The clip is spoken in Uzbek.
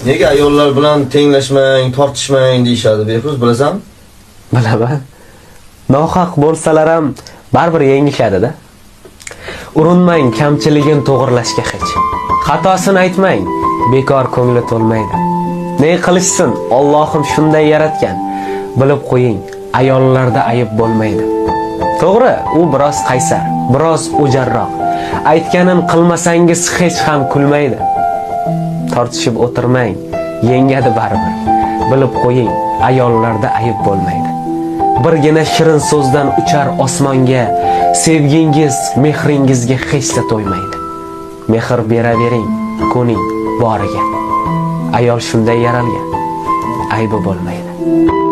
Nega ayollar bilan tenglashmang, tortishmang deyshadi, Behruz, bilasanmi? Bilaman. Nohaq bo'lsalar ham baribir yengishadi-da. Urinmang kamchiligin to'g'rilashga hech. Xatosini aytmang, bekor ko'ngli to'lmaydi. Ne qilishsin, Allohim shunday yaratgan. Bilib qo'ying, ayollarda ayib bo'lmaydi. To'g'ri, u biroz qaysar, biroz o'jarroq. Aytganin qilmasangiz hech ham kulmaydi. Tortishib o'tirmang, yengadi baribir. Bilib qo'ying, ayollarda ayib bo'lmaydi. Birgina shirin so'zdan uchar osmonga, sevgingiz, mehringizga hech to'ymaydi. Mehr beravering, ko'ning boriga. Ayol shunday yaralgan, aybi bo'lmaydi.